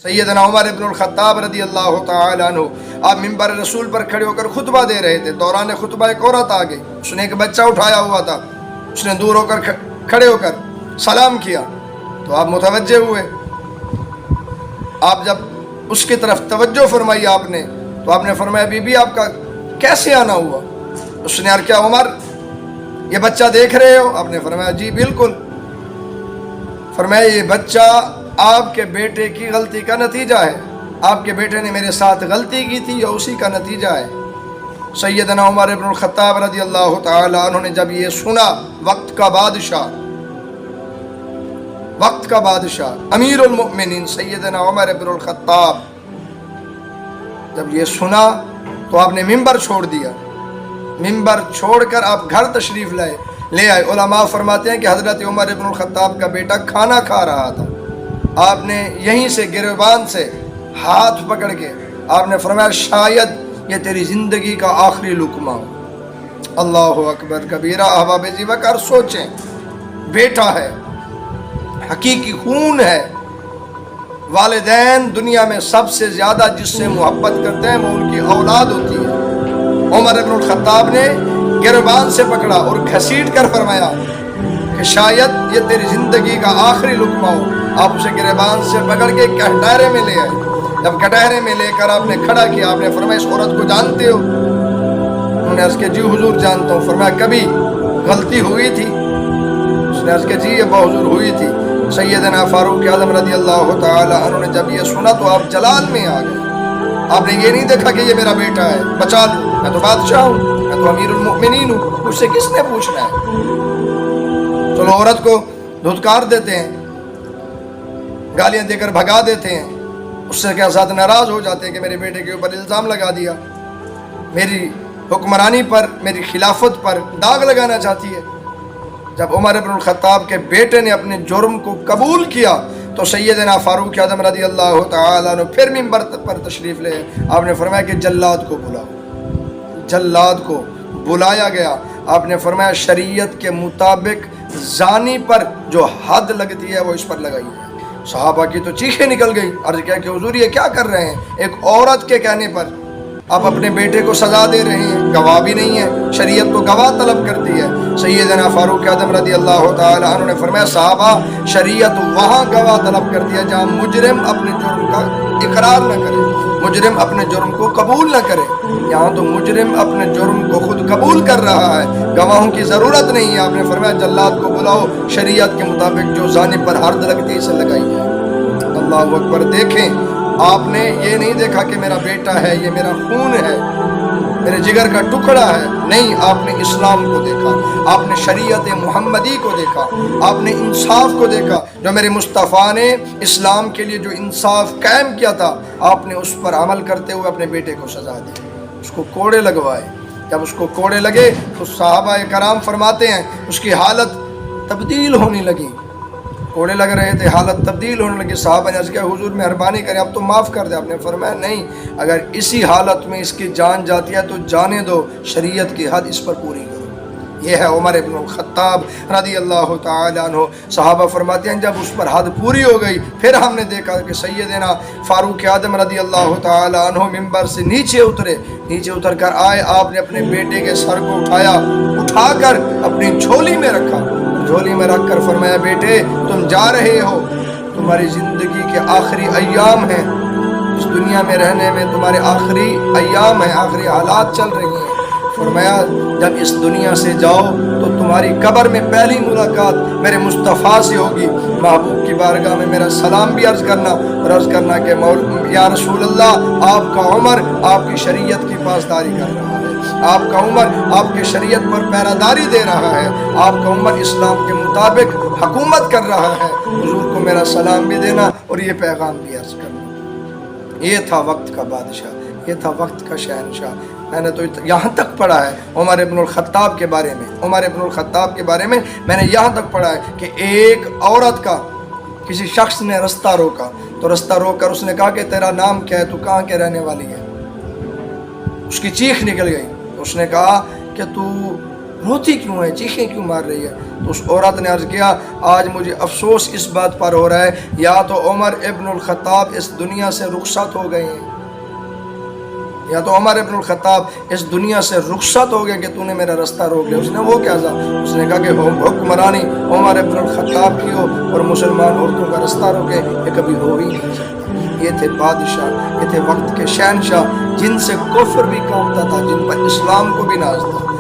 सैयदना उमर इब्न अल-खत्ताब रदी अल्लाह तआला अन्हु आप मिंबर रसूल पर खड़े होकर खुतबा दे रहे थे। दौरान खुतबा एक औरत आ गई, उसने एक बच्चा उठाया हुआ था, उसने दूर होकर खड़े होकर सलाम किया तो आप मुतवज्जे हुए। आप जब उसकी तरफ तवज्जो फरमाई आपने तो आपने फरमाया बीबी आपका कैसे आना हुआ? उसने अर्ज़ किया उमर ये बच्चा देख रहे हो? आपने फरमाया जी बिल्कुल। फरमाया ये बच्चा आपके बेटे की गलती का नतीजा है, आपके बेटे ने मेरे साथ गलती की थी या उसी का नतीजा है। सैयदना उमर इब्न अल-खत्ताब रज़ी अल्लाह तआला अन्हु ने जब ये सुना, वक्त का बादशाह अमीरुल मोमिनीन सैयदना उमर इब्न अल-खत्ताब जब ये सुना तो आपने मिंबर छोड़ दिया। मिंबर छोड़कर आप घर तशरीफ़ ले आए। उलमा फरमाते हैं कि हज़रत उमर इब्न अल-खत्ताब का बेटा खाना खा रहा था, आपने यहीं से गिरबान से हाथ पकड़ के आपने फरमाया शायद ये तेरी ज़िंदगी का आखिरी लुक़मा हो। अल्लाहु अकबर कबीरा। अहबाब ज़िवकार सोचें, बेटा है, हकीकी खून है, वालिदैन दुनिया में सबसे ज़्यादा जिससे मोहब्बत करते हैं वो उनकी औलाद होती है। उमर इब्न अल-खत्ताब ने गिरबान से पकड़ा और घसीट कर फरमाया कि शायद ये तेरी ज़िंदगी का आखिरी लुक़मा हो। आप उसे गिरबान से पकड़ के कटहरे में ले आए। जब कटहरे में लेकर आपने खड़ा किया, आपने फरमाया इस औरत को जानते हो? उन्होंने अर्ज़ किया जी हुजूर जानता हूँ। फरमाया कभी गलती हुई थी? उसने अर्ज़ किया जी ये बहुजूर हुई थी। सैयदना फारूक आज़म रज़ी अल्लाह तआला अन्हु ने जब ये सुना तो आप जलाल में आ गए। आपने ये नहीं देखा कि ये मेरा बेटा है, बचा लूँ, मैं तो बादशाह हूँ, मैं तो अमीरुल मोमिनीन हूँ, मुझसे किसने पूछना है? चलो औरत को धुतकार देते हैं, गालियाँ देकर भगा देते हैं, उससे क्या साथ नाराज़ हो जाते हैं कि मेरे बेटे के ऊपर इल्ज़ाम लगा दिया, मेरी हुक्मरानी पर, मेरी खिलाफत पर दाग लगाना चाहती है। जब उमर इब्न अल-खत्ताब के बेटे ने अपने जुर्म को कबूल किया तो सैयदना फारूक आज़म रज़ी अल्लाह तआला अन्हु फिर मिंबर पर तशरीफ़ ले। आपने फरमाया कि जल्लाद को बुलाओ। जल्लाद को बुलाया गया। आपने फरमाया शरीयत के मुताबिक जानी पर जो हद लगती है वो इस पर लगाई है। सहाबा की तो चीखें निकल गई। अर्ज़ किया कि हुजूर ये क्या कर रहे हैं? एक औरत के कहने पर आप अपने बेटे को सज़ा दे रहे हैं, गवाह भी नहीं है, शरीयत तो गवाह तलब करती है। सैयदना फारूक आज़म रज़ी अल्लाह तआला अन्हु ने फरमाया साहबा शरीयत वहाँ गवाह तलब करती है जहाँ मुजरिम अपने जुर्म का इकरार न करे, मुजरिम अपने जुर्म को कबूल न करे। यहाँ तो मुजरिम अपने जुर्म को खुद कबूल कर रहा है, गवाहों की ज़रूरत नहीं है। आपने फरमाया जल्लाद को बुलाओ, शरीयत के मुताबिक जो जाने पर हद लगती है इसे लगाई है। अल्लाहु अकबर। देखें, आपने ये नहीं देखा कि मेरा बेटा है, ये मेरा खून है, मेरे जिगर का टुकड़ा है। नहीं, आपने इस्लाम को देखा, आपने शरीयत मुहम्मदी को देखा, आपने इंसाफ को देखा। जो मेरे मुस्तफ़ा ने इस्लाम के लिए जो इंसाफ कायम किया था, आपने उस पर अमल करते हुए अपने बेटे को सजा दी, उसको कोड़े लगवाए। जब उसको कोड़े लगे तो सहाबा कराम फरमाते हैं उसकी हालत तब्दील होने लगी। कोड़े लग रहे थे, हालत तब्दील होने लगी। साहबा ने अर्ज़ किया हुजूर मेहरबानी करें अब तो माफ़ कर दे। आपने फरमाया नहीं, अगर इसी हालत में इसकी जान जाती है तो जाने दो, शरीयत की हद इस पर पूरी करो। ये है उमर इब्न अल-खत्ताब रज़ी अल्लाह तआला अन्हु। सहाबा फरमाते हैं जब उस पर हद पूरी हो गई फिर हमने देखा कि सैयदना फारूक आज़म रज़ी अल्लाह तआला अन्हु मिंबर से नीचे उतरे। नीचे उतर कर आए, आपने अपने बेटे के सर को उठाया, उठाकर अपनी झोली में रखा, झोली में रख कर फरमाया बेटे तुम जा रहे हो, तुम्हारी ज़िंदगी के आखिरी अय्याम हैं, इस दुनिया में रहने में तुम्हारे आखिरी अय्याम हैं, आखिरी हालात चल रही हैं। फरमाया जब इस दुनिया से जाओ तो तुम्हारी कब्र में पहली मुलाकात मेरे मुस्तफ़ा से होगी। महबूब की बारगाह में मेरा सलाम भी अर्ज़ करना और अर्ज़ करना कि या रसूल अल्लाह आपका उमर आपकी शरीयत की पासदारी कर रहा है, आपका उमर आपके शरीयत पर पैरादारी दे रहा है, आपका उमर इस्लाम के मुताबिक हुकूमत कर रहा है। हुजूर को मेरा सलाम भी देना और ये पैगाम भी अर्ज़ करना। ये था वक्त का बादशाह, ये था वक्त का शहनशाह। मैंने तो यहाँ तक पढ़ा है उमर इब्न अल-खत्ताब के बारे में, उमर इब्न अल-खत्ताब के बारे में मैंने यहाँ तक पढ़ा है कि एक औरत का किसी शख्स ने रास्ता रोका तो रास्ता रोक कर उसने कहा कि तेरा नाम क्या है, तू कहाँ के रहने वाली है? उसकी चीख निकल गई। उसने कहा कि तू روتی کیوں ہے، چیخیں کیوں مار رہی ہے؟ تو اس عورت نے عرض کیا آج مجھے افسوس اس بات پر ہو رہا ہے یا تو عمر ابن الخطاب اس دنیا سے رخصت ہو گئے ہیں، یا تو عمر ابن الخطاب اس دنیا سے رخصت ہو گیا کہ تو نے میرا رستہ روک لیا۔ اس نے وہ کیا تھا؟ اس نے کہا کہ حکمرانی عمر ابن الخطاب کی ہو اور مسلمان عورتوں کا رستہ روکے، یہ کبھی ہو ہی نہیں سکتا۔ یہ تھے بادشاہ، یہ تھے وقت کے شہنشاہ، جن سے کفر بھی کانپتا تھا، جن پر اسلام کو بھی ناز تھا۔